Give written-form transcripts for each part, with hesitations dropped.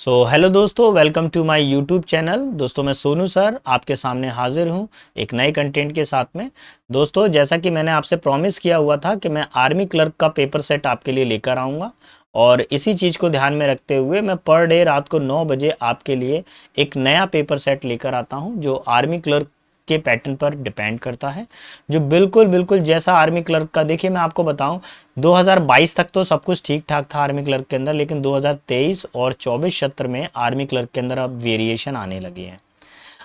Hello दोस्तों, welcome to my YouTube channel. दोस्तों मैं सोनू सर आपके सामने हाजिर हूँ एक नए कंटेंट के साथ में। दोस्तों जैसा कि मैंने आपसे प्रॉमिस किया हुआ था कि मैं आर्मी क्लर्क का पेपर सेट आपके लिए लेकर आऊँगा, और इसी चीज़ को ध्यान में रखते हुए मैं पर डे रात को 9 बजे आपके लिए एक नया पेपर सेट लेकर आता हूँ जो आर्मी क्लर्क के पैटर्न पर डिपेंड करता है, जो बिल्कुल बिल्कुल जैसा आर्मी क्लर्क का। देखिए मैं आपको बताऊं, 2022 तक तो सब कुछ ठीक ठाक था आर्मी क्लर्क के अंदर, लेकिन 2023 और 24 सत्र में आर्मी क्लर्क के अंदर अब वेरिएशन आने लगे हैं।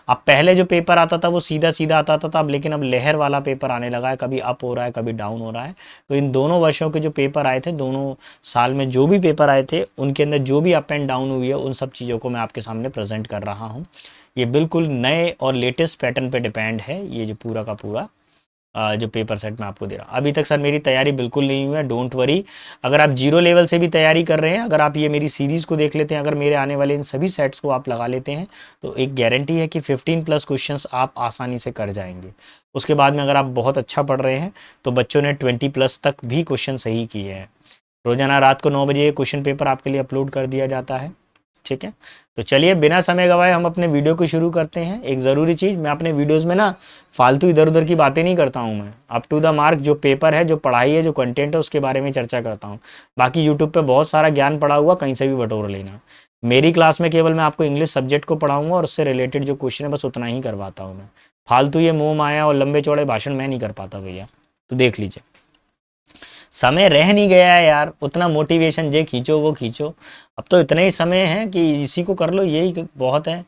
अब पहले जो पेपर आता था वो सीधा सीधा आता था, अब लेकिन अब लहर वाला पेपर आने लगा है, कभी अप हो रहा है कभी डाउन हो रहा है। तो इन दोनों वर्षों के जो पेपर आए थे, दोनों साल में जो भी पेपर आए थे उनके अंदर जो भी अप एंड डाउन हुई है उन सब चीज़ों को मैं आपके सामने प्रेजेंट कर रहा हूँ। ये बिल्कुल नए और लेटेस्ट पैटर्न पे डिपेंड है, ये जो पूरा का पूरा जो पेपर सेट मैं आपको दे रहा हूँ। अभी तक सर मेरी तैयारी बिल्कुल नहीं हुई है, डोंट वरी। अगर आप जीरो लेवल से भी तैयारी कर रहे हैं, अगर आप ये मेरी सीरीज़ को देख लेते हैं, अगर मेरे आने वाले इन सभी सेट्स को आप लगा लेते हैं, तो एक गारंटी है कि 15 प्लस क्वेश्चंस आप आसानी से कर जाएंगे। उसके बाद में अगर आप बहुत अच्छा पढ़ रहे हैं तो बच्चों ने 20 प्लस तक भी क्वेश्चन सही किए हैं। रोजाना रात को 9 बजे क्वेश्चन पेपर आपके लिए अपलोड कर दिया जाता है, ठीक है। तो चलिए बिना समय गवाए हम अपने वीडियो को शुरू करते हैं। एक ज़रूरी चीज़, मैं अपने वीडियोस में ना फालतू इधर उधर की बातें नहीं करता हूँ। मैं अप टू द मार्क जो पेपर है, जो पढ़ाई है, जो कंटेंट है, उसके बारे में चर्चा करता हूँ। बाकी यूट्यूब पे बहुत सारा ज्ञान पड़ा हुआ, कहीं से भी बटोर लेना। मेरी क्लास में केवल मैं आपको इंग्लिश सब्जेक्ट को पढ़ाऊँगा और उससे रिलेटेड जो क्वेश्चन है बस उतना ही करवाता हूँ मैं। फालतू ये मोह माया और लंबे चौड़े भाषण मैं नहीं कर पाता भैया, तो देख लीजिए। समय रह नहीं गया है यार, उतना मोटिवेशन जे खींचो वो खींचो। अब तो इतना ही समय है कि इसी को कर लो, यही बहुत है।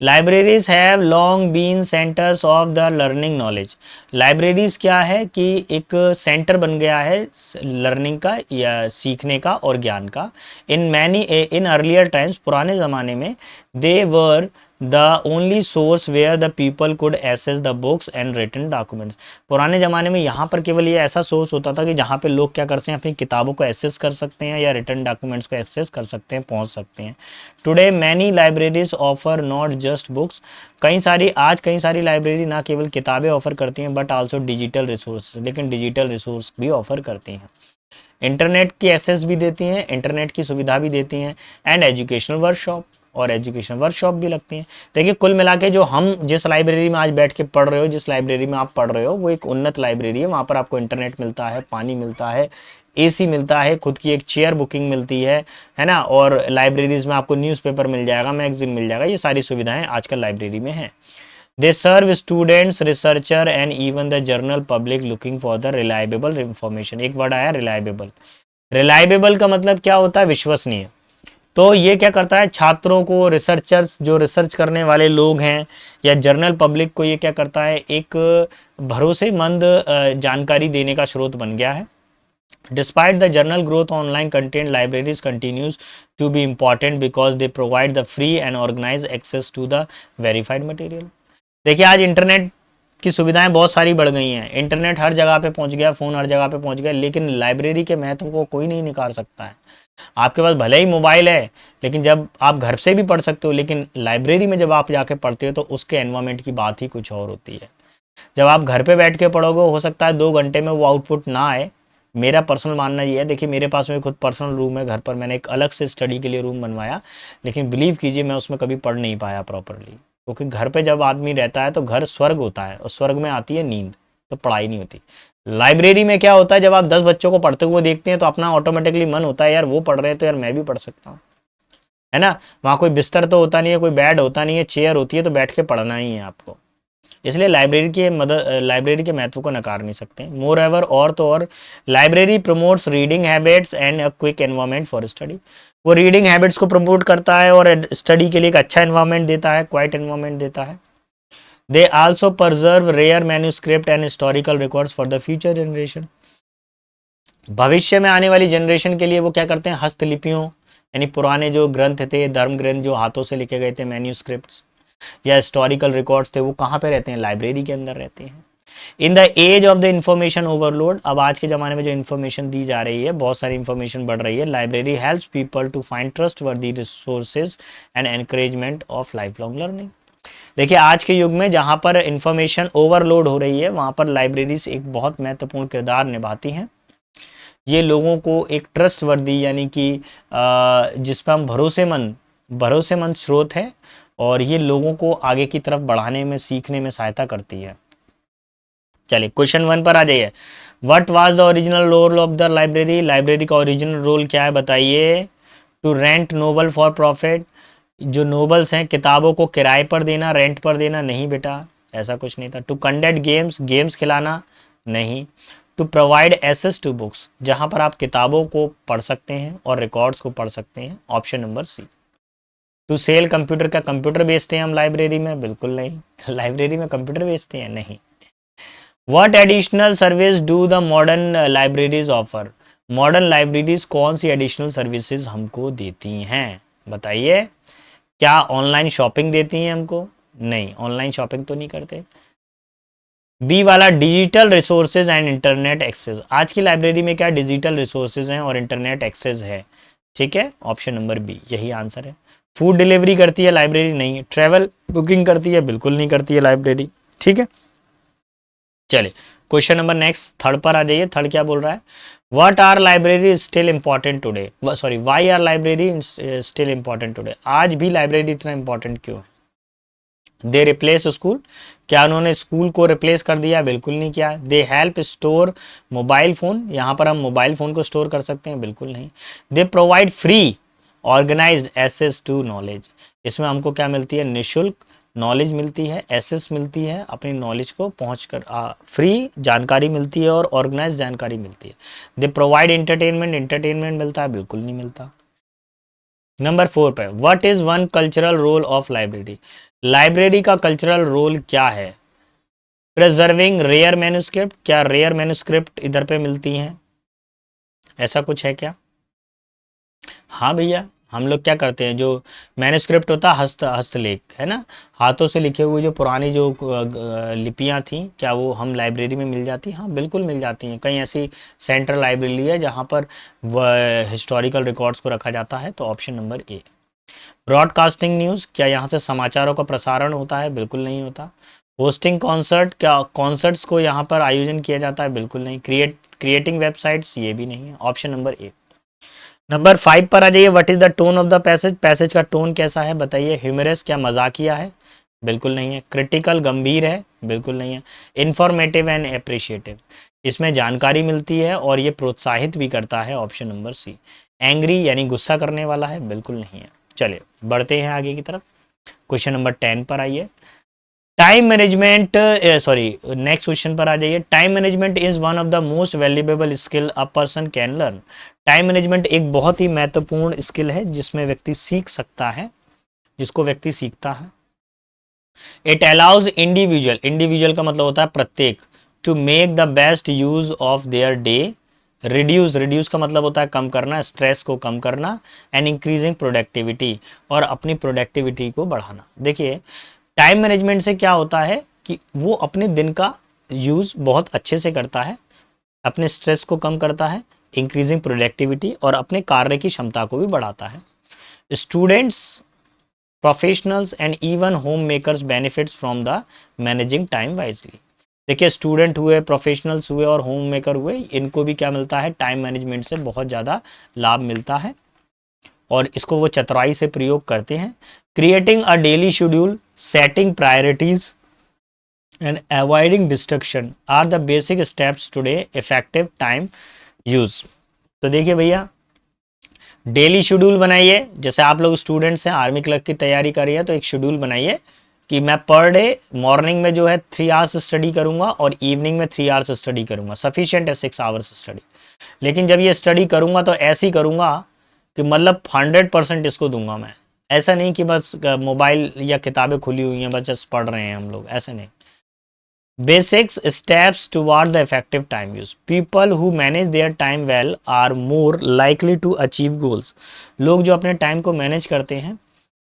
Libraries have long been centres of the learning knowledge. Libraries क्या है कि एक सेंटर बन गया है लर्निंग का या सीखने का और ज्ञान का। इन अर्लियर टाइम्स, पुराने ज़माने में, they were the only source where the people could access the books and written documents. पुराने ज़माने में यहाँ पर केवल ये ऐसा सोर्स होता था कि जहाँ पे लोग क्या करते हैं, अपनी किताबों को एक्सेस कर सकते हैं या रिटन डॉक्यूमेंट्स को एक्सेस कर सकते हैं, पहुँच सकते हैं। Today many libraries offer not just books. कई सारी लाइब्रेरी ना केवल किताबें ऑफर करती हैं बट आल्सो डिजिटल रिसोर्स, लेकिन डिजिटल रिसोर्स भी ऑफर करती हैं। इंटरनेट की एक्सेस भी देती हैं, इंटरनेट की सुविधा भी देती हैं, एंड एजुकेशनल वर्कशॉप, और एजुकेशन वर्कशॉप भी लगती हैं। देखिए कुल मिला के जो हम जिस लाइब्रेरी में आज बैठ के पढ़ रहे हो, जिस लाइब्रेरी में आप पढ़ रहे हो, वो एक उन्नत लाइब्रेरी है। वहाँ पर आपको इंटरनेट मिलता है, पानी मिलता है, एसी मिलता है, खुद की एक चेयर बुकिंग मिलती है ना। और लाइब्रेरीज में आपको न्यूज़पेपर मिल जाएगा, मैगजीन मिल जाएगा, ये सारी सुविधाएं आजकल लाइब्रेरी में हैं। They serve students, researcher and even the general public looking for the reliable information. एक वर्ड आया रिलायबल। रिलायबल का मतलब क्या होता है? विश्वसनीय। तो ये क्या करता है, छात्रों को, रिसर्चर्स, जो रिसर्च करने वाले लोग हैं, या जनरल पब्लिक को ये क्या करता है, एक भरोसेमंद जानकारी देने का स्रोत बन गया है। Despite the general growth online content, libraries continues to be important because they provide the free and organized access to the verified material. देखिए आज इंटरनेट की सुविधाएं बहुत सारी बढ़ गई हैं, इंटरनेट हर जगह पे पहुंच गया, फ़ोन हर जगह पे पहुंच गया, लेकिन लाइब्रेरी के महत्व को कोई नहीं निकाल सकता है। आपके पास भले ही मोबाइल है, लेकिन जब आप घर से भी पढ़ सकते हो, लेकिन लाइब्रेरी में जब आप जाके पढ़ते हो तो उसके एनवायरनमेंट की बात ही कुछ और होती है। जब आप घर पे बैठ के पढ़ोगे, हो सकता है 2 घंटे में वो आउटपुट ना आए। मेरा पर्सनल मानना ये है, देखिए मेरे पास में खुद पर्सनल रूम है घर पर, मैंने एक अलग से स्टडी के लिए रूम बनवाया, लेकिन बिलीव कीजिए मैं उसमें कभी पढ़ नहीं पाया प्रॉपरली, क्योंकि घर पे जब आदमी रहता है तो घर स्वर्ग होता है, और स्वर्ग में आती है नींद, तो पढ़ाई नहीं होती। लाइब्रेरी में क्या होता है, जब आप 10 बच्चों को पढ़ते हुए देखते हैं तो अपना ऑटोमेटिकली मन होता है, यार वो पढ़ रहे हैं तो यार मैं भी पढ़ सकता हूँ, है ना। वहाँ कोई बिस्तर तो होता नहीं है, कोई बेड होता नहीं है, चेयर होती है, तो बैठ के पढ़ना ही है आपको। इसलिए लाइब्रेरी के महत्व को नकार नहीं सकते। मोर एवर, और तो और, library promotes reading habits and a quick environment for study. वो रीडिंग हैबिट्स को प्रमोट करता है और स्टडी के लिए एक अच्छा एनवायरनमेंट देता है, क्वाइट एनवायरनमेंट देता है। They also preserve rare manuscript and historical records for the future generation. भविष्य में आने वाली जनरेशन के लिए वो क्या करते हैं, हस्तलिपियों, यानी पुराने जो ग्रंथ थे, धर्म ग्रंथ जो हाथों से लिखे गए थे, मैन्यूस्क्रिप्ट्स या हिस्टोरिकल रिकॉर्ड्स थे, वो कहाँ पे रहते हैं, लाइब्रेरी के अंदर रहते हैं। In the age of the information overload, अब आज के ज़माने में जो इन्फॉर्मेशन दी जा रही है, बहुत सारी इन्फॉर्मेशन बढ़ रही है, library helps people to find trustworthy resources and encouragement of life long learning. देखिए आज के युग में जहाँ पर इन्फॉर्मेशन ओवरलोड हो रही है, वहाँ पर लाइब्रेरीज एक बहुत महत्वपूर्ण किरदार निभाती हैं। ये लोगों को एक ट्रस्ट वर्दी, यानी कि जिस पर हम भरोसेमंद भरोसेमंद स्रोत है और ये लोगों को आगे की तरफ बढ़ाने में, सीखने में सहायता करती है। चलिए क्वेश्चन 1 पर आ जाइए। What was the original role of the library? Library का ओरिजिनल रोल क्या है बताइए? To rent novel for profit, जो नोबल्स हैं किताबों को किराए पर देना, रेंट पर देना, नहीं बेटा ऐसा कुछ नहीं था। टू कंडक्ट गेम्स, गेम्स खिलाना, नहीं। To provide access to books, जहां पर आप किताबों को पढ़ सकते हैं और रिकॉर्ड्स को पढ़ सकते हैं, option number C. To sell computer, का कंप्यूटर बेचते हैं हम लाइब्रेरी में? बिल्कुल नहीं। लाइब्रेरी में कंप्यूटर बेचते हैं? नहीं। What additional service do the modern libraries offer? Modern libraries कौन सी एडिशनल सर्विसेज हमको देती हैं बताइए? क्या ऑनलाइन शॉपिंग देती हैं हमको? नहीं, ऑनलाइन शॉपिंग तो नहीं करते। बी वाला digital resources and internet access, आज की लाइब्रेरी में क्या डिजिटल रिसोर्सेज हैं और इंटरनेट एक्सेस है, ठीक है, ऑप्शन नंबर बी यही आंसर है। फूड डिलीवरी करती है लाइब्रेरी? नहीं। ट्रैवल बुकिंग करती है? बिल्कुल नहीं करती है लाइब्रेरी, ठीक है। चलिए क्वेश्चन नंबर नेक्स्ट थर्ड पर आ जाइए। थर्ड क्या बोल रहा है? What are library still important today, sorry why are library still important today, आज भी लाइब्रेरी इतना इंपॉर्टेंट क्यों है? दे रिप्लेस स्कूल, क्या उन्होंने स्कूल को रिप्लेस कर दिया? बिल्कुल नहीं किया। They help store mobile phone, यहाँ पर हम मोबाइल फ़ोन को स्टोर कर सकते हैं? बिल्कुल नहीं। They provide free organised access to knowledge, इसमें हमको क्या मिलती है? निःशुल्क नॉलेज मिलती है, एसेस मिलती है, अपनी नॉलेज को पहुँच कर फ्री जानकारी मिलती है और ऑर्गेनाइज जानकारी मिलती है। दे प्रोवाइड एंटरटेनमेंट, एंटरटेनमेंट मिलता है? बिल्कुल नहीं मिलता। नंबर 4 पे, what is one cultural role of library, library का कल्चरल रोल क्या है? प्रिजर्विंग रेयर मैन्युस्क्रिप्ट, क्या रेयर मैन्युस्क्रिप्ट इधर पे मिलती हैं? ऐसा कुछ है क्या? हाँ भैया, हम लोग क्या करते हैं, जो मैन्युस्क्रिप्ट होता है हस्तलेख है ना, हाथों से लिखे हुए जो पुरानी जो लिपियाँ थी, क्या वो हम लाइब्रेरी में मिल जाती? हाँ बिल्कुल मिल जाती हैं। कहीं ऐसी सेंट्रल लाइब्रेरी है जहाँ पर वह हिस्टोरिकल रिकॉर्ड्स को रखा जाता है, तो option number A. Broadcasting news, क्या यहाँ से समाचारों का प्रसारण होता है? बिल्कुल नहीं होता। होस्टिंग कॉन्सर्ट, क्या कॉन्सर्ट्स को यहाँ पर आयोजन किया जाता है? बिल्कुल नहीं। क्रिएटिंग वेबसाइट्स, ये भी नहीं है, ऑप्शन नंबर ए। नंबर 5 पर आ जाइए। What is the tone of the passage, passage का टोन कैसा है बताइए? ह्यूमरस, क्या मजाकिया है? बिल्कुल नहीं है। क्रिटिकल, गंभीर है? बिल्कुल नहीं है। इंफॉर्मेटिव एंड एप्रिशिएटिव, इसमें जानकारी मिलती है और ये प्रोत्साहित भी करता है, ऑप्शन नंबर सी। एंग्री यानी गुस्सा करने वाला है? बिल्कुल नहीं है। चलिए बढ़ते हैं आगे की तरफ। क्वेश्चन नंबर 10 पर आइए। Time management, sorry next question पर आ जाइए। Time management is one of the most valuable skill a person can learn, time management एक बहुत ही महत्वपूर्ण स्किल है जिसमें व्यक्ति सीख सकता है, जिसको व्यक्ति सीखता है। इट अलाउज इंडिविजुअल, इंडिविजुअल का मतलब होता है प्रत्येक, to make the best use of their day. Reduce, reduce का मतलब होता है कम करना, स्ट्रेस को कम करना। एंड इंक्रीजिंग प्रोडक्टिविटी, और अपनी प्रोडक्टिविटी को बढ़ाना। देखिए टाइम मैनेजमेंट से क्या होता है कि वो अपने दिन का यूज़ बहुत अच्छे से करता है, अपने स्ट्रेस को कम करता है, इंक्रीजिंग प्रोडक्टिविटी, और अपने कार्य की क्षमता को भी बढ़ाता है। Students, professionals and even home makers benefits from the managing time wisely. देखिए स्टूडेंट हुए, प्रोफेशनल्स हुए और होम मेकर हुए, इनको भी क्या मिलता है? टाइम मैनेजमेंट से बहुत ज़्यादा लाभ मिलता है और इसको वो चतुराई से प्रयोग करते हैं। Creating a daily schedule, setting priorities and avoiding distraction are the basic steps today effective time use. तो देखिए भैया, डेली शेड्यूल बनाइए, जैसे आप लोग स्टूडेंट्स हैं, आर्मी क्लर्क की तैयारी कर रही है, तो एक शेड्यूल बनाइए कि मैं पर डे मॉर्निंग में जो है 3 आवर्स स्टडी करूंगा और इवनिंग में 3 आवर्स स्टडी करूंगा, सफिशिएंट है 6 आवर्स स्टडी। लेकिन जब ये स्टडी करूंगा तो ऐसी करूंगा कि मतलब 100% इसको दूंगा मैं, ऐसा नहीं कि बस मोबाइल या किताबें खुली हुई हैं बस जस्ट पढ़ रहे हैं हम लोग, ऐसे नहीं। Basics steps toward the effective time use, people who manage their time well are more likely to achieve goals, लोग जो अपने टाइम को मैनेज करते हैं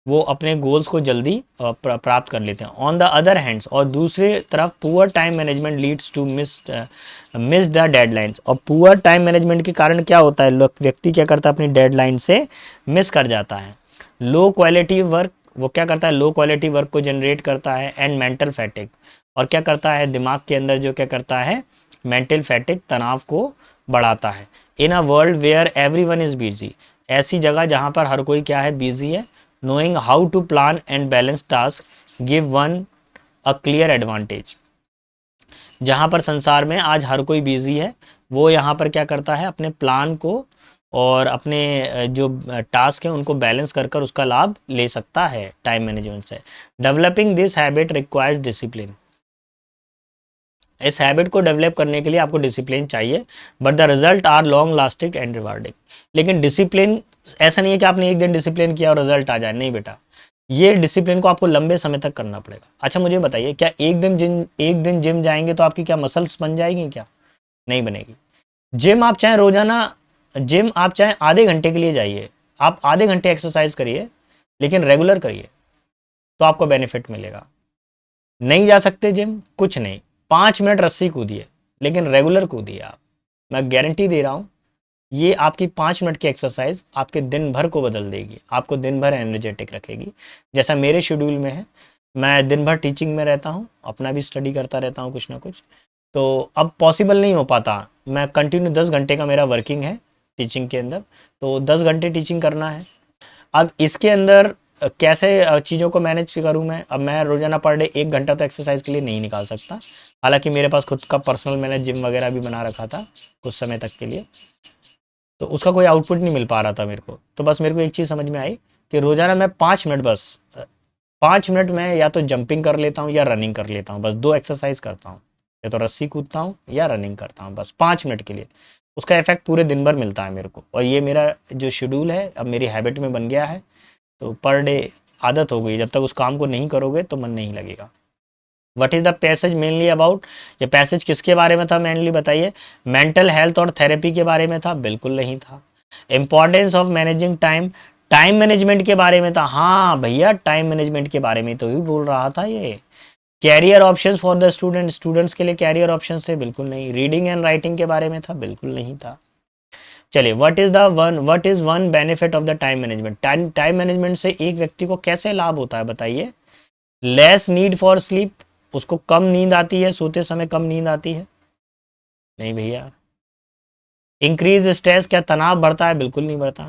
वो अपने गोल्स को जल्दी प्राप्त कर लेते हैं। ऑन द अदर हैंड्स, और दूसरे तरफ poor time management leads to miss the deadlines, और पुअर टाइम मैनेजमेंट के कारण क्या होता है, व्यक्ति क्या करता है, अपनी डेडलाइन से मिस कर जाता है। लो क्वालिटी वर्क, वो क्या करता है, लो क्वालिटी वर्क को जनरेट करता है। एंड मेंटल फैटिक, और क्या करता है, दिमाग के अंदर जो क्या करता है, मेंटल फैटिक, तनाव को बढ़ाता है। In a world where everyone is busy, ऐसी जगह जहाँ पर हर कोई क्या है, बिजी है, knowing how to plan and balance tasks give one a clear advantage। जहाँ पर संसार में आज हर कोई बिजी है, वो यहाँ पर क्या करता है, अपने प्लान को और अपने जो टास्क है उनको बैलेंस कर कर उसका लाभ ले सकता है टाइम मैनेजमेंट से। Developing this habit requires discipline. इस हैबिट को डेवलप करने के लिए आपको डिसिप्लिन चाहिए, but the result are long lasting and rewarding. लेकिन डिसिप्लिन ऐसा नहीं है कि आपने एक दिन डिसिप्लिन किया और रिजल्ट आ जाए, नहीं बेटा, ये डिसिप्लिन को आपको लंबे समय तक करना पड़ेगा। अच्छा मुझे बताइए, क्या एक दिन जिम जाएंगे तो आपकी क्या मसल्स बन जाएगी? क्या नहीं बनेगी। जिम आप चाहे आधे घंटे के लिए जाइए, आप आधे घंटे एक्सरसाइज करिए, लेकिन रेगुलर करिए तो आपको बेनिफिट मिलेगा। नहीं जा सकते जिम, कुछ नहीं, 5 मिनट रस्सी कूदिए, लेकिन रेगुलर कूदिए आप। मैं गारंटी दे रहा हूँ, ये आपकी 5 मिनट की एक्सरसाइज आपके दिन भर को बदल देगी, आपको दिन भर एनर्जेटिक रखेगी। जैसा मेरे शेड्यूल में है, मैं दिन भर टीचिंग में रहता हूँ, अपना भी स्टडी करता रहता हूँ कुछ ना कुछ, तो अब पॉसिबल नहीं हो पाता। मैं कंटिन्यू 10 घंटे का मेरा वर्किंग है टीचिंग के अंदर, तो 10 घंटे टीचिंग करना है। अब इसके अंदर कैसे चीज़ों को मैनेज करूँ मैं? अब मैं रोज़ाना पर डे 1 घंटा तो एक्सरसाइज के लिए नहीं निकाल सकता। हालांकि मेरे पास खुद का पर्सनल मैंने जिम वगैरह भी बना रखा था कुछ समय तक के लिए, तो उसका कोई आउटपुट नहीं मिल पा रहा था मेरे को। तो बस मेरे को एक चीज़ समझ में आई कि रोज़ाना मैं 5 मिनट, बस 5 मिनट में या तो जंपिंग कर लेता हूँ या रनिंग कर लेता हूँ, बस 2 एक्सरसाइज करता हूँ, या तो रस्सी कूदता हूँ या रनिंग करता हूँ, बस 5 मिनट के लिए। उसका इफेक्ट पूरे दिन भर मिलता है मेरे को, और ये मेरा जो शेड्यूल है अब मेरी हैबिट में बन गया है। तो पर डे आदत हो गई, जब तक उस काम को नहीं करोगे तो मन नहीं लगेगा। What is the passage mainly about? ये पैसेज किसके बारे में था मेनली बताइए? मेंटल हेल्थ और थेरेपी के बारे में था? बिल्कुल नहीं था। Importance of managing time, time management के बारे में था। हाँ भैया, टाइम मैनेजमेंट के बारे में तो ही बोल रहा था ये। Career options for the student, students के लिए कैरियर ऑप्शंस थे? बिल्कुल नहीं। रीडिंग एंड राइटिंग के बारे में था? बिल्कुल नहीं था। चलिए, what is one benefit of the time management? Time management से एक व्यक्ति को कैसे लाभ होता है बताइए? लेस नीड फॉर स्लीप, उसको कम नींद आती है, सोते समय कम नींद आती है? नहीं भैया। इंक्रीज स्ट्रेस, क्या तनाव बढ़ता है? बिल्कुल नहीं बढ़ता।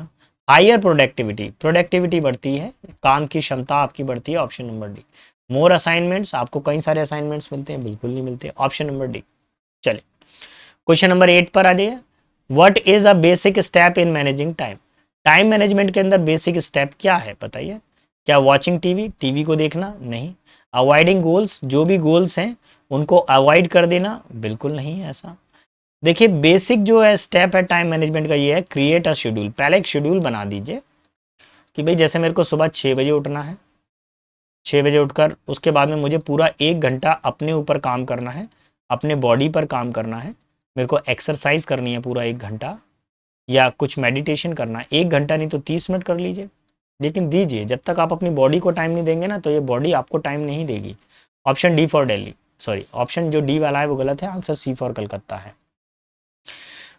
हायर प्रोडक्टिविटी, प्रोडक्टिविटी बढ़ती है, काम की क्षमता आपकी बढ़ती है, ऑप्शन नंबर डी। मोर असाइनमेंट्स, आपको कई सारे असाइनमेंट्स मिलते हैं? बिल्कुल नहीं मिलते, ऑप्शन नंबर डी। चलिए क्वेश्चन नंबर 8 पर आ जाइए। What is a basic step in managing time? Time management के अंदर बेसिक स्टेप क्या है बताइए? क्या वॉचिंग टीवी, टीवी को देखना? नहीं। अवॉइडिंग गोल्स, जो भी गोल्स हैं उनको अवॉइड कर देना? बिल्कुल नहीं है ऐसा। देखिए बेसिक जो है स्टेप है टाइम मैनेजमेंट का, ये है क्रिएट अ शेड्यूल। पहले एक शेड्यूल बना दीजिए कि भाई जैसे मेरे को सुबह 6 बजे उठना है, 6 बजे उठकर उसके बाद में मुझे पूरा 1 घंटा अपने ऊपर काम करना है, अपने बॉडी पर काम करना है, मेरे को एक्सरसाइज करनी है पूरा 1 घंटा, या कुछ मेडिटेशन करना है। 1 घंटा नहीं तो 30 मिनट कर लीजिए, लेकिन दीजिए। जब तक आप अपनी बॉडी को टाइम नहीं देंगे ना, तो ये बॉडी आपको टाइम नहीं देगी। Option D for Delhi, sorry option जो डी वाला है वो गलत है, आंसर सी फॉर कलकत्ता है।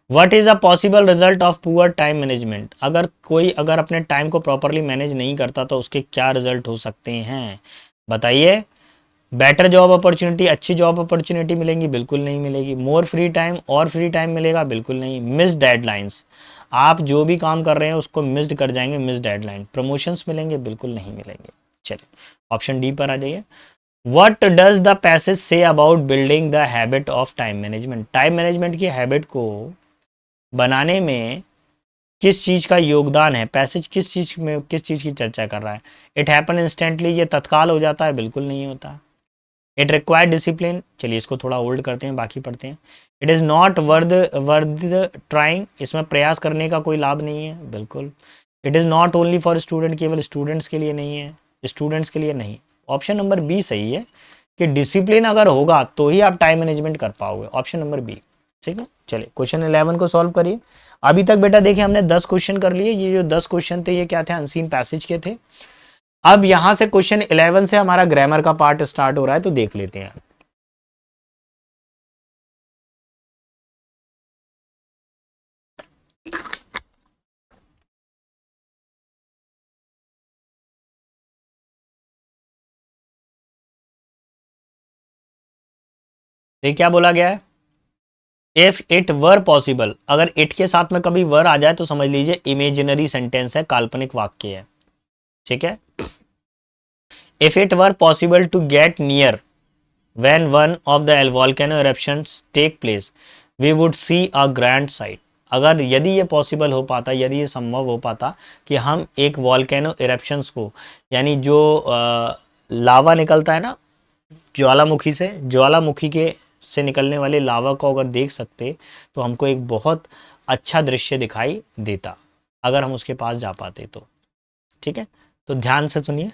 What is a possible result of poor time management? अगर अपने टाइम को प्रॉपरली मैनेज नहीं करता तो उसके क्या रिजल्ट हो सकते हैं बताइए? बेटर जॉब अपॉर्चुनिटी, अच्छी जॉब अपॉर्चुनिटी मिलेंगी? बिल्कुल नहीं मिलेगी। मोर फ्री टाइम, और फ्री टाइम मिलेगा? बिल्कुल नहीं। मिस डेडलाइंस, आप जो भी काम कर रहे हैं उसको मिस्ड कर जाएंगे, मिस डेडलाइन। प्रमोशंस मिलेंगे? बिल्कुल नहीं मिलेंगे। चलिए ऑप्शन डी पर आ जाइए। What does the passage say about building the habit of time management? Time management की हैबिट को बनाने में किस चीज़ का योगदान है? पैसेज किस चीज़ की चर्चा कर रहा है? इट हैपन इंस्टेंटली, ये तत्काल हो जाता है? बिल्कुल नहीं होता। इट रिक्वायर डिसिप्लिन, चलिए इसको थोड़ा होल्ड करते हैं, बाकी पढ़ते हैं। It is not worth trying, इसमें प्रयास करने का कोई लाभ नहीं है? बिल्कुल। It is not only for student, केवल स्टूडेंट्स के लिए नहीं है, स्टूडेंट्स के लिए नहीं। ऑप्शन नंबर बी सही है कि डिसिप्लिन अगर होगा तो ही आप टाइम मैनेजमेंट कर पाओगे, ऑप्शन नंबर बी। ठीक है, चलिए क्वेश्चन 11 को सॉल्व करिए। अभी तक बेटा देखिए हमने 10 क्वेश्चन कर लिए। ये जो 10 क्वेश्चन थे ये क्या थे? अनसीन पैसेज के थे। अब यहां से क्वेश्चन 11 से हमारा ग्रामर का पार्ट स्टार्ट हो रहा है, तो देख लेते हैं। ये क्या बोला गया है? इफ इट वर पॉसिबल, अगर इट के साथ में कभी वर आ जाए तो समझ लीजिए इमेजिनरी सेंटेंस है, काल्पनिक वाक्य है। ठीक है। If it were possible to get near when one of the volcano eruptions take place we would see a grand sight. अगर यदि ये पॉसिबल हो पाता, यदि ये संभव हो पाता कि हम एक वोल्केनो इरप्शंस को, यानी जो लावा निकलता है ना ज्वालामुखी से, ज्वालामुखी के से निकलने वाले लावा को अगर देख सकते तो हमको एक बहुत अच्छा दृश्य दिखाई देता, अगर हम उसके पास जा पाते तो। ठीक है, तो ध्यान से सुनिए,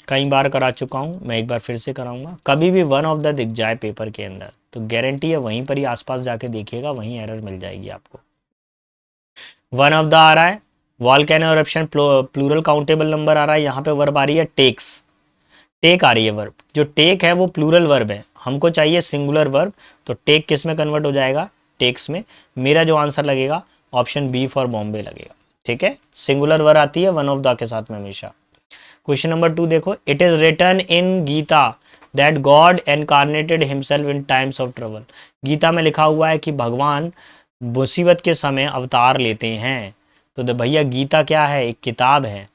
कई बार करा चुका हूँ, मैं एक बार फिर से कराऊंगा। कभी भी वन ऑफ द दिख जाए पेपर के अंदर तो गारंटी है वहीं पर ही आसपास जाके देखिएगा, वहीं एरर मिल जाएगी आपको। वन ऑफ द आ रहा है, volcano eruption plural countable number आ रहा है, यहाँ पे वर्ब आ रही है टेक्स, टेक आ रही है वर्ब। जो टेक है वो प्लूरल वर्ब है, हमको चाहिए सिंगुलर वर्ब, तो टेक किस में कन्वर्ट हो जाएगा, टेक्स में। मेरा जो आंसर लगेगा ऑप्शन बी फॉर बॉम्बे लगेगा। ठीक है, सिंगुलर वर्ब आती है वन ऑफ द के साथ में हमेशा। क्वेश्चन नंबर 2 देखो, it is written in Gita that god incarnated himself in times of trouble. Gita में लिखा हुआ है कि भगवान मुसीबत के समय अवतार लेते हैं। तो भैया गीता क्या है, एक किताब है,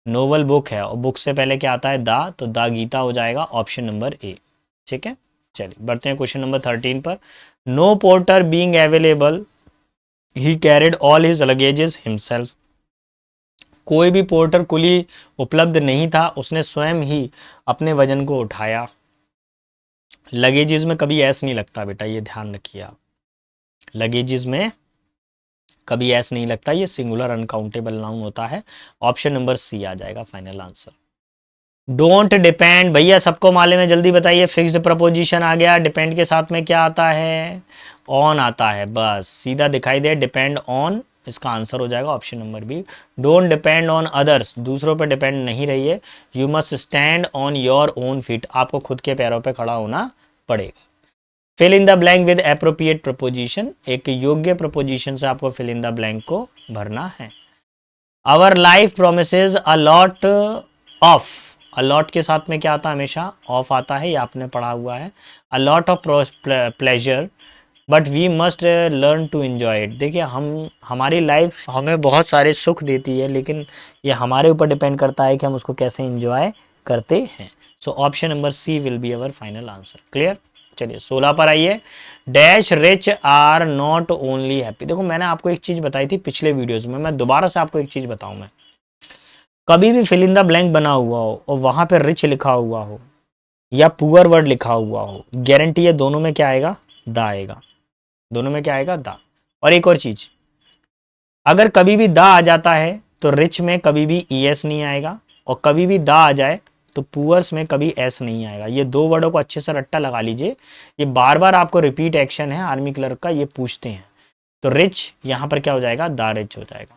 नोवेल बुक है, और बुक से पहले क्या आता है द, तो द गीता हो जाएगा ऑप्शन नंबर ए। ठीक है, चलिए बढ़ते हैं क्वेश्चन नंबर 13 पर। No porter being available he carried all his luggages himself. कोई भी पोर्टर कुली उपलब्ध नहीं था, उसने स्वयं ही अपने वजन को उठाया। लगेजेस में कभी ऐस नहीं लगता बेटा, ये ध्यान रखिए आप, लगेजेस में कभी ऐस नहीं लगता, ये सिंगुलर अनकाउंटेबल नाउन होता है। ऑप्शन नंबर सी आ जाएगा फाइनल आंसर। डोंट डिपेंड, भैया सबको मालूम है, जल्दी बताइए। फिक्स्ड प्रपोजिशन आ गया, डिपेंड के साथ में क्या आता है, ऑन आता है, बस सीधा दिखाई दे, डिपेंड ऑन, इसका आंसर हो जाएगा option number B. Don't depend on others, दूसरों पर डिपेंड नहीं रहिए। You must stand on your own feet, आपको खुद के पैरों पे खड़ा होना पड़ेगा। Fill in the blank with appropriate preposition, एक योग्य प्रपोजिशन से आपको फिल इन द ब्लैंक को भरना है। Our life promises a lot of, a lot के साथ में क्या आता है, हमेशा ऑफ आता है, ये आपने पढ़ा हुआ है। A lot of pleasure but we must learn to enjoy it. देखिए हमारी लाइफ हमें बहुत सारे सुख देती है, लेकिन ये हमारे ऊपर डिपेंड करता है कि हम उसको कैसे एंजॉय करते हैं। So option number C will be our final answer. Clear, चलिए 16 पर आइए। Dash rich are not only happy. देखो मैंने आपको एक चीज बताई थी पिछले वीडियोज में, मैं दोबारा से आपको एक चीज बताऊं, मैं कभी भी फिल इन द ब्लैंक बना हुआ हो और वहां पर रिच लिखा हुआ हो या पुअर वर्ड लिखा हुआ हो, गारंटी है दोनों में क्या आएगा, दा आएगा, दोनों में क्या आएगा, दा। और एक और चीज, अगर कभी भी दा आ जाता है तो रिच में कभी भी ईएस नहीं आएगा, और कभी भी दा आ जाए तो पुअर्स में कभी एस नहीं आएगा। ये दो वर्डों को अच्छे से रट्टा लगा लीजिए, ये बार बार आपको रिपीट एक्शन है आर्मी क्लर्क का, ये पूछते हैं। तो रिच यहां पर क्या हो जाएगा, दा रिच हो जाएगा।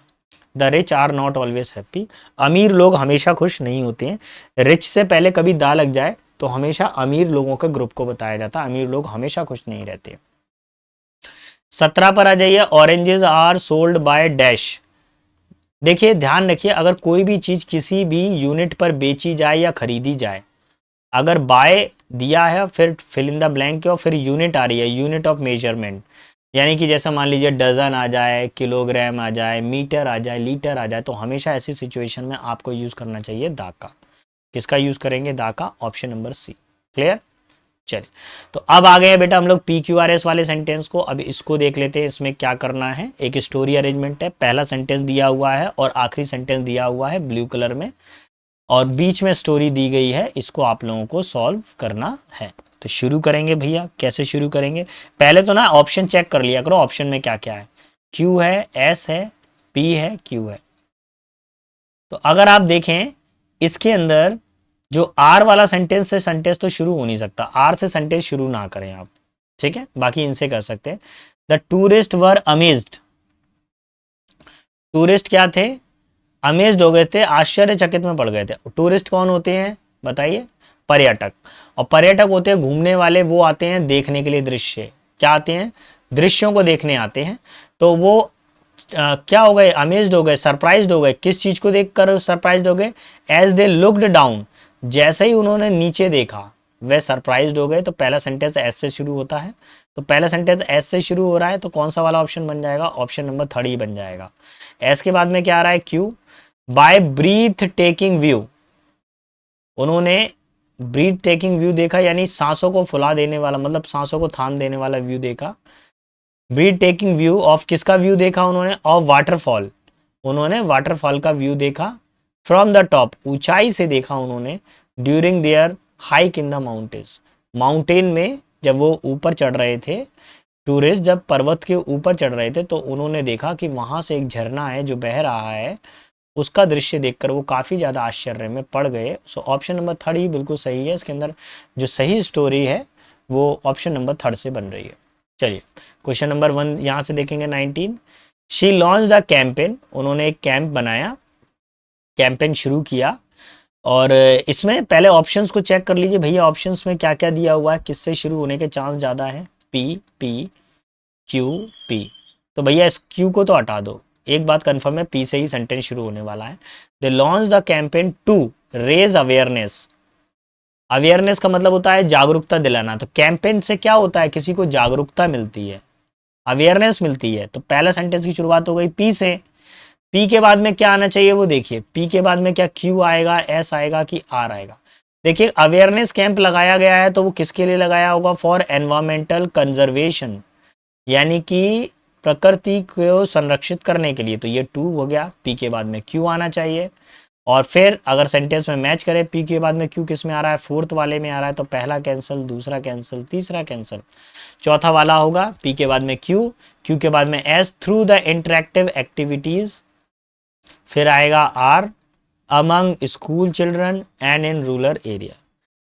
The rich are not always happy, अमीर लोग हमेशा खुश नहीं होते हैं। रिच से पहले कभी दा लग जाए तो हमेशा अमीर लोगों के ग्रुप को बताया जाता है, अमीर लोग हमेशा खुश नहीं रहते। 17 पर आ जाइए। Oranges are sold by dash. देखिए ध्यान रखिए, अगर कोई भी चीज किसी भी यूनिट पर बेची जाए या खरीदी जाए, अगर बाय दिया है फिर फिल इन द ब्लैंक के और फिर यूनिट आ रही है, यूनिट ऑफ मेजरमेंट, यानी कि जैसा मान लीजिए डजन आ जाए, किलोग्राम आ जाए, मीटर आ जाए, लीटर आ जाए, तो हमेशा ऐसी सिचुएशन में आपको यूज करना चाहिए दा का। किसका यूज करेंगे, दा का, ऑप्शन नंबर सी। क्लियर, चलिए तो अब आ गए बेटा हम लोग PQRS वाले सेंटेंस को। अब इसको देख लेते हैं, इसमें क्या करना है। एक स्टोरी अरेंजमेंट है, पहला सेंटेंस दिया हुआ है और आखिरी सेंटेंस दिया हुआ है ब्लू कलर में, और बीच में स्टोरी दी गई है, इसको आप लोगों को सॉल्व करना है। तो शुरू करेंगे भैया, कैसे शुरू करेंगे, पहले तो ना ऑप्शन चेक कर लिया करो, ऑप्शन में क्या क्या है, क्यू है, एस है, पी है, क्यू है। तो अगर आप देखें इसके अंदर जो आर वाला सेंटेंस से सेंटेंस तो शुरू हो नहीं सकता, आर से सेंटेंस शुरू ना करें आप, ठीक है, बाकी इनसे कर सकते हैं। The tourist were amazed, tourist क्या थे, अमेज्ड हो गए थे, आश्चर्यचकित में पड़ गए थे। टूरिस्ट कौन होते हैं बताइए, पर्यटक, और पर्यटक होते हैं घूमने वाले, वो आते हैं देखने के लिए दृश्य, क्या आते हैं, दृश्यों को देखने आते हैं। तो वो क्या हो गए, अमेज्ड हो गए, सरप्राइज्ड हो गए, किस चीज को देखकर सरप्राइज्ड हो गए, एज दे लुक्ड डाउन, जैसे ही उन्होंने नीचे देखा वे सरप्राइज्ड हो गए। तो पहला सेंटेंस एस से शुरू होता है, तो पहला सेंटेंस एस से शुरू हो रहा है, तो कौन सा वाला ऑप्शन बन जाएगा, ऑप्शन नंबर 3 ही बन जाएगा। एस के बाद में क्या आ रहा है, Q, by breath taking view, उन्होंने ब्रीथ टेकिंग व्यू देखा, यानी सांसों को फुला देने वाला, मतलब सांसों को थाम देने वाला व्यू देखा। ब्रीथ टेकिंग व्यू ऑफ किसका व्यू देखा उन्होंने? ऑफ वाटरफॉल, उन्होंने वाटरफॉल का व्यू देखा। फ्रॉम द टॉप, ऊंचाई से देखा उन्होंने। During their hike in the mountains, mountain में जब वो ऊपर चढ़ रहे थे, टूरिस्ट जब पर्वत के ऊपर चढ़ रहे थे तो उन्होंने देखा कि वहां से एक झरना है जो बह रहा है, उसका दृश्य देखकर वो काफ़ी ज़्यादा आश्चर्य में पड़ गए। सो ऑप्शन नंबर थर्ड ही बिल्कुल सही है, इसके अंदर जो सही स्टोरी है वो ऑप्शन नंबर थर्ड से बन रही है। चलिए क्वेश्चन नंबर 1 यहाँ से देखेंगे 19। शी लॉन्च द कैंपेन, उन्होंने एक कैंप बनाया, कैंपेन शुरू किया। और इसमें पहले ऑप्शंस को चेक कर लीजिए भैया, ऑप्शंस में क्या क्या दिया हुआ है, किससे शुरू होने के चांस ज़्यादा है? P, P, Q, P. तो भैया इस क्यू को तो हटा दो, एक बात कंफर्म है, पी से ही सेंटेंस शुरू होने वाला है। They launch the campaign to raise awareness, awareness का मतलब होता है जागरूकता दिलाना, तो कैंपेन से क्या होता है? किसी को जागरूकता मिलती है, अवेयरनेस मिलती है। तो पहला सेंटेंस की शुरुआत हो गई पी से। पी के बाद में क्या आना चाहिए वो देखिए, पी के बाद में क्या क्यू आएगा, एस आएगा कि आर आएगा? देखिए अवेयरनेस कैंप लगाया गया है तो वो किसके लिए लगाया होगा? फॉर एनवायरमेंटल कंजर्वेशन, यानी कि प्रकृति को संरक्षित करने के लिए। तो ये टू हो गया, पी के बाद में क्यू आना चाहिए। और फिर अगर सेंटेंस में मैच करें, पी के बाद में क्यू किस में आ रहा है? फोर्थ वाले में आ रहा है, तो पहला कैंसिल, दूसरा कैंसिल, तीसरा कैंसिल, चौथा वाला होगा पी के बाद में क्यू, क्यू के बाद में S, through the interactive activities, फिर आएगा R, among school children and in rural area.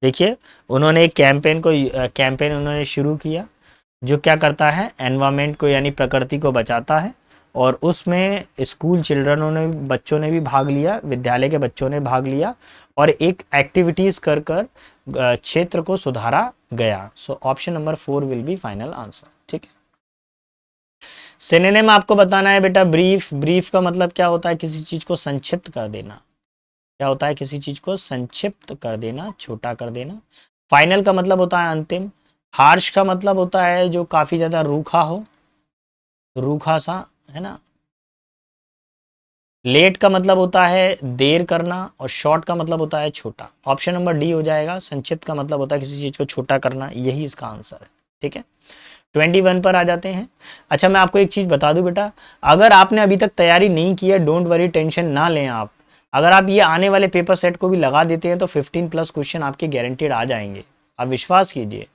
देखिए उन्होंने एक कैंपेन उन्होंने शुरू किया जो क्या करता है? एनवायरमेंट को यानी प्रकृति को बचाता है। और उसमें स्कूल चिल्ड्रनों ने, बच्चों ने भी भाग लिया, विद्यालय के बच्चों ने भाग लिया और एक एक्टिविटीज कर कर क्षेत्र को सुधारा गया। सो option number 4 will be final answer. ठीक है, सिनोनिम आपको बताना है बेटा ब्रीफ। ब्रीफ का मतलब क्या होता है? किसी चीज को संक्षिप्त कर देना। क्या होता है? किसी चीज को संक्षिप्त कर देना, छोटा कर देना। फाइनल का मतलब होता है अंतिम। हार्श का मतलब होता है जो काफी ज्यादा रूखा हो, रूखा सा, है ना। लेट का मतलब होता है देर करना, और शॉर्ट का मतलब होता है छोटा। ऑप्शन नंबर डी हो जाएगा। संक्षिप्त का मतलब होता है किसी चीज को छोटा करना, यही इसका आंसर है। ठीक है, 21 पर आ जाते हैं। अच्छा मैं आपको एक चीज बता दूं बेटा, अगर आपने अभी तक तैयारी नहीं की है, डोंट वरी, टेंशन ना लें आप। अगर आप ये आने वाले पेपर सेट को भी लगा देते हैं तो 15+ क्वेश्चन आपके गारंटीड आ जाएंगे, आप विश्वास कीजिए,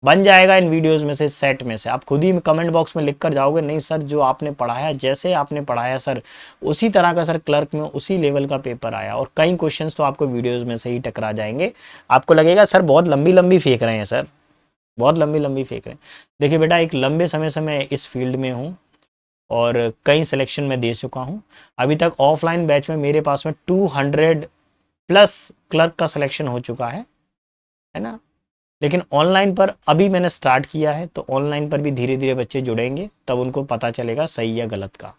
बन जाएगा इन वीडियोस में से, सेट में से। आप खुद ही कमेंट बॉक्स में लिख कर जाओगे, नहीं सर जो आपने पढ़ाया, जैसे आपने पढ़ाया सर उसी तरह का सर क्लर्क में उसी लेवल का पेपर आया। और कई क्वेश्चंस तो आपको वीडियोस में से ही टकरा जाएंगे, आपको लगेगा सर बहुत लंबी लंबी फेंक रहे हैं, सर बहुत लंबी लंबी फेंक रहे हैं। देखिए बेटा एक लंबे समय से मैं इस फील्ड में हूँ और कई सिलेक्शन में दे चुका हूँ। अभी तक ऑफलाइन बैच में मेरे पास में 200+ क्लर्क का सिलेक्शन हो चुका है ना। लेकिन ऑनलाइन पर अभी मैंने स्टार्ट किया है, तो ऑनलाइन पर भी धीरे धीरे बच्चे जुड़ेंगे, तब उनको पता चलेगा सही या गलत का।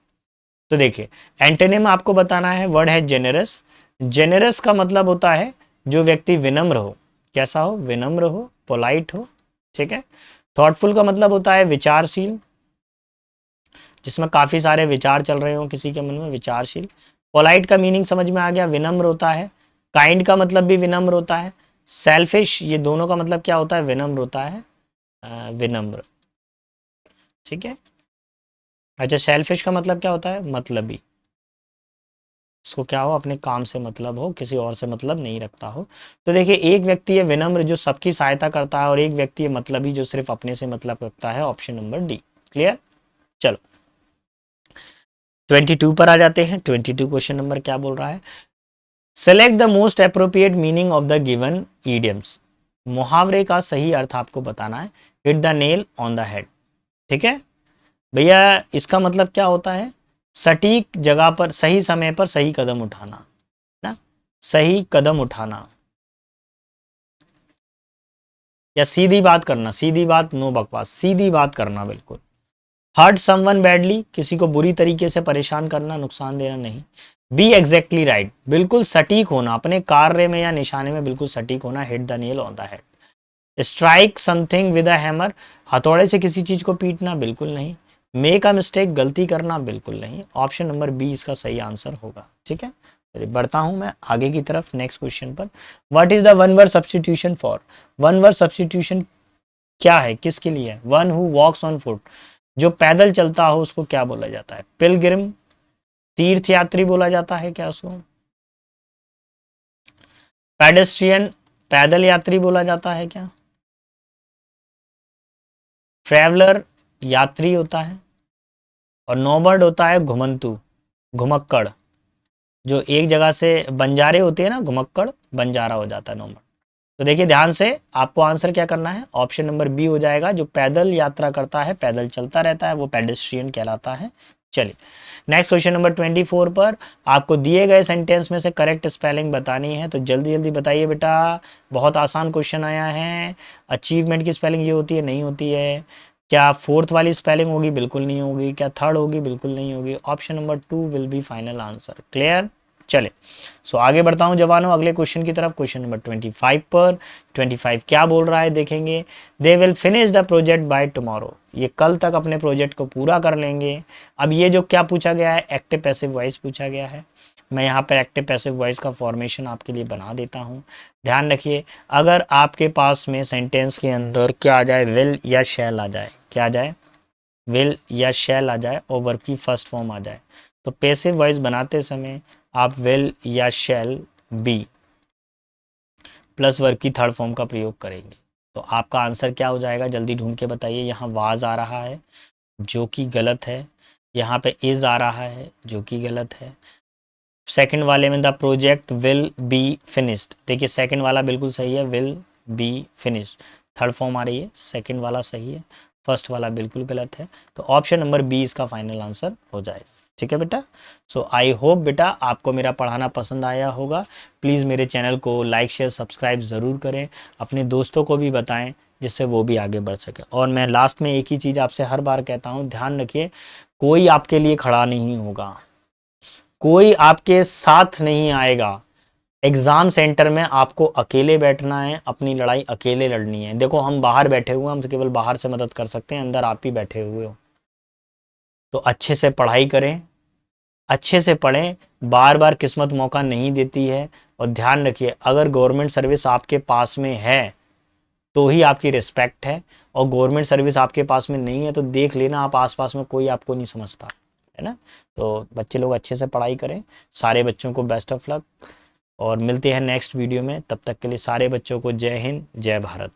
तो देखिए एंटोनिम आपको बताना है, वर्ड है जेनरस। जेनरस का मतलब होता है जो व्यक्ति विनम्र हो। कैसा हो? विनम्र हो, पोलाइट हो। ठीक है, थॉटफुल का मतलब होता है विचारशील, जिसमें काफी सारे विचार चल रहे हो किसी के मन में, विचारशील। पोलाइट का मीनिंग समझ में आ गया, विनम्र होता है। काइंड का मतलब भी विनम्र होता है। सेल्फिश, ये दोनों का मतलब क्या होता है? विनम्र होता है, विनम्र। ठीक है, अच्छा सेल्फिश का मतलब क्या होता है? मतलबी, इसको क्या हो? अपने काम से मतलब हो, किसी और से मतलब नहीं रखता हो। तो देखिए एक व्यक्ति है विनम्र जो सबकी सहायता करता है, और एक व्यक्ति है मतलबी जो सिर्फ अपने से मतलब रखता है। Option number D. क्लियर? चलो 22 पर आ जाते हैं। 22 क्वेश्चन नंबर क्या बोल रहा है? Select the most appropriate meaning of the given idioms. मुहावरे का सही अर्थ आपको बताना है। Hit the nail on the head. ठीक है भैया, इसका मतलब क्या होता है? सटीक जगह पर, सही समय पर सही कदम उठाना ना, सही कदम उठाना, या सीधी बात करना। सीधी बात, नो बकवास, सीधी बात करना बिल्कुल। हर्ट समवन बैडली, किसी को बुरी तरीके से परेशान करना, नुकसान देना नहीं। बी एग्जैक्टली राइट, बिल्कुल सटीक होना, अपने कार्य में या निशाने में बिल्कुल सटीक होना। Hit the nail on the head. Strike something with a hammer, हथौड़े से किसी चीज को पीटना, बिल्कुल नहीं। मेक अ मिस्टेक, गलती करना, बिल्कुल नहीं। ऑप्शन नंबर बी इसका सही आंसर होगा। ठीक है, चलिए बढ़ता हूं मैं आगे की तरफ नेक्स्ट क्वेश्चन पर। What is the one word substitution for? One word substitution क्या है, किसके लिए है? One who walks on foot, जो पैदल चलता हो उसको क्या बोला जाता है? पिलग्रिम, तीर्थ यात्री बोला जाता है क्या उसको? पेडेस्ट्रियन, पैदल यात्री बोला जाता है क्या? ट्रैवलर, यात्री होता है। और नोबर्ड होता है घुमंतु, घुमक्कड़, जो एक जगह से बंजारे होते हैं ना, घुमक्कड़ बंजारा हो जाता है नोबर्ड। तो देखिए ध्यान से, आपको आंसर क्या करना है? ऑप्शन नंबर बी हो जाएगा। जो पैदल यात्रा करता है, पैदल चलता रहता है, वो पेडेस्ट्रियन कहलाता है। चलिए नेक्स्ट क्वेश्चन नंबर 24 पर आपको दिए गए सेंटेंस में से करेक्ट स्पेलिंग बतानी है, तो जल्दी जल्दी बताइए बेटा। बहुत आसान क्वेश्चन आया है। अचीवमेंट की स्पेलिंग ये होती है, नहीं होती है। क्या फोर्थ वाली स्पेलिंग होगी? बिल्कुल नहीं होगी। क्या थर्ड होगी? बिल्कुल नहीं होगी। Option number 2 will be final answer. Clear? चले सो आगे बढ़ता हूं जवानों अगले क्वेश्चन की तरफ। क्वेश्चन नंबर 25 पर 25 क्या बोल रहा है देखेंगे। They will finish the project by tomorrow, ये कल तक अपने प्रोजेक्ट को पूरा कर लेंगे। अब ये जो क्या पूछा गया है, एक्टिव पैसिव वॉइस पूछा गया है। मैं यहाँ पर एक्टिव पैसिव वॉइस का फॉर्मेशन आपके लिए बना देता हूँ। ध्यान रखिए, अगर आपके पास में सेंटेंस के अंदर क्या आ जाए, विल या शैल आ जाए, क्या आ जाए, विल या शैल आ जाए और वर्ब की फर्स्ट फॉर्म आ जाए, तो पैसिव वॉइस बनाते समय आप विल या शैल बी प्लस वर्ब की थर्ड फॉर्म का प्रयोग करेंगे। तो आपका आंसर क्या हो जाएगा, जल्दी ढूंढ के बताइए। यहाँ वाज आ रहा है जो कि गलत है, यहाँ पे इज आ रहा है जो कि गलत है। सेकंड वाले में the project will be finished, देखिए सेकंड वाला बिल्कुल सही है, will be finished. Third form आ रही है, सेकंड वाला सही है, फर्स्ट वाला बिल्कुल गलत है। तो ऑप्शन नंबर बी इसका फाइनल आंसर हो जाएगा। ठीक है बेटा। सो आई होप बेटा आपको मेरा पढ़ाना पसंद आया होगा। प्लीज़ मेरे चैनल को लाइक शेयर सब्सक्राइब ज़रूर करें, अपने दोस्तों को भी बताएं जिससे वो भी आगे बढ़ सके। और मैं लास्ट में एक ही चीज़ आपसे हर बार कहता हूँ, ध्यान रखिए, कोई आपके लिए खड़ा नहीं होगा, कोई आपके साथ नहीं आएगा। एग्ज़ाम सेंटर में आपको अकेले बैठना है, अपनी लड़ाई अकेले लड़नी है। देखो हम बाहर बैठे हुए हैं, हम केवल बाहर से मदद कर सकते हैं, अंदर आप ही बैठे हुए हो। तो अच्छे से पढ़ाई करें, अच्छे से पढ़ें, बार बार किस्मत मौका नहीं देती है। और ध्यान रखिए, अगर गवर्नमेंट सर्विस आपके पास में है तो ही आपकी रिस्पेक्ट है, और गवर्नमेंट सर्विस आपके पास में नहीं है तो देख लेना आप आसपास में कोई आपको नहीं समझता है ना। तो बच्चे लोग अच्छे से पढ़ाई करें, सारे बच्चों को बेस्ट ऑफ लक, और मिलते हैं नेक्स्ट वीडियो में। तब तक के लिए सारे बच्चों को जय हिंद, जय भारत।